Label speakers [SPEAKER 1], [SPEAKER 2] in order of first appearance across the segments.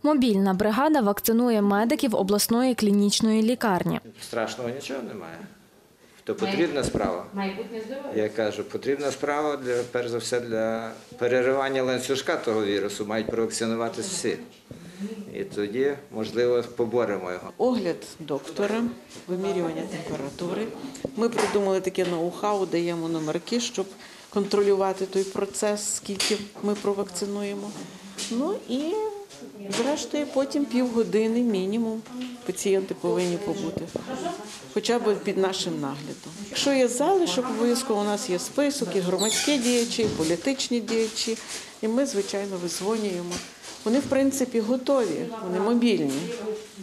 [SPEAKER 1] Мобільна бригада вакцинує медиків обласної клінічної лікарні.
[SPEAKER 2] Страшного нічого немає. То потрібна справа. Я кажу, потрібна справа, перш за все, для переривання ланцюжка того вірусу. Мають провакцинуватись всі. І тоді, можливо, поборемо його.
[SPEAKER 3] Огляд доктора, вимірювання температури. Ми придумали таке ноу-хау, даємо номерки, щоб контролювати той процес, скільки ми провакцинуємо. Ну і, зрештою, потім півгодини мінімум пацієнти повинні побути, хоча б під нашим наглядом. Якщо є залишок, обов'язково у нас є список, і громадські діячі, і політичні діячі, і ми, звичайно, визвонюємо. Вони, в принципі, готові, вони мобільні.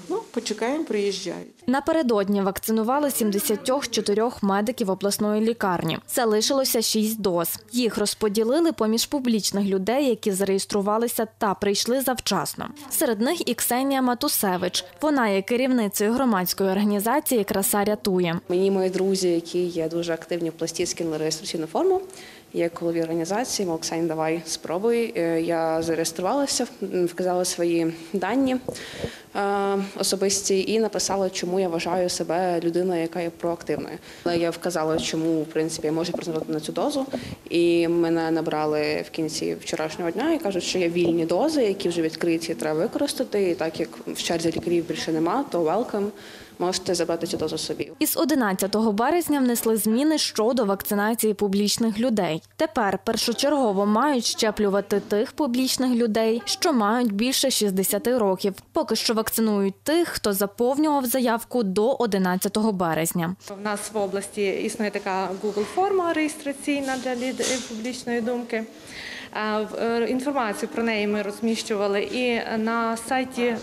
[SPEAKER 3] Ну, почекаємо, приїжджають.
[SPEAKER 1] Напередодні вакцинували 74 медиків обласної лікарні. Залишилося 6 доз. Їх розподілили поміж публічних людей, які зареєструвалися та прийшли завчасно. Серед них і Ксенія Матусевич. Вона є керівницею громадської організації «Краса рятує».
[SPEAKER 4] Мені мої друзі, які є дуже активні в пласті, скинули реєстраційну форму. Я голові організації, мов, Ксень, давай, спробуй. Я зареєструвалася, вказала свої дані особисті і написала, чому я вважаю себе людиною, яка є проактивною. Я вказала, чому, в принципі, я можу претендувати на цю дозу. І мене набрали в кінці вчорашнього дня і кажуть, що є вільні дози, які вже відкриті, треба використати. І так як в черзі лікарів більше нема, то welcome. Можете забрати цю дозу собі.
[SPEAKER 1] Із 11 березня внесли зміни щодо вакцинації публічних людей. Тепер першочергово мають щеплювати тих публічних людей, що мають більше 60 років. Поки що вакцинують тих, хто заповнював заявку до 11 березня.
[SPEAKER 5] У нас в області існує така Google-форма реєстраційна для лідерів публічної думки. Інформацію про неї ми розміщували і на сайті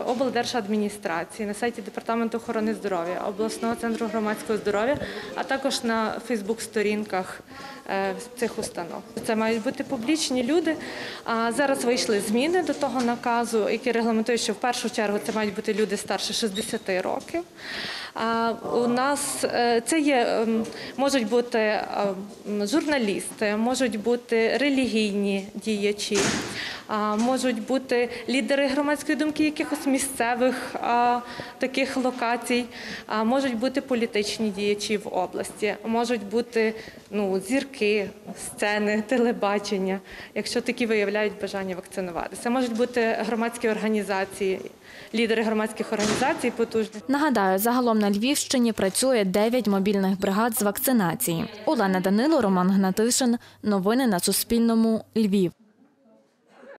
[SPEAKER 5] облдержадміністрації, на сайті Департаменту охорони здоров'я, обласного центру громадського здоров'я, а також на фейсбук-сторінках цих установ. Це мають бути публічні люди. Зараз вийшли зміни до того наказу, які регламентують, що в першу чергу це мають бути люди старше 60 років. У нас це є, можуть бути журналісти, можуть бути релігійні діячі, можуть бути лідери громадської думки якихось місцевих таких локацій, можуть бути політичні діячі в області, можуть бути зірки, сцени, телебачення, якщо такі виявляють бажання вакцинуватися. Можуть бути громадські організації, лідери громадських організацій потужні.
[SPEAKER 1] Нагадаю, загалом на Львівщині працює 9 мобільних бригад з вакцинації. Олена Данило, Роман Гнатишин. Новини на Суспільному. Львів.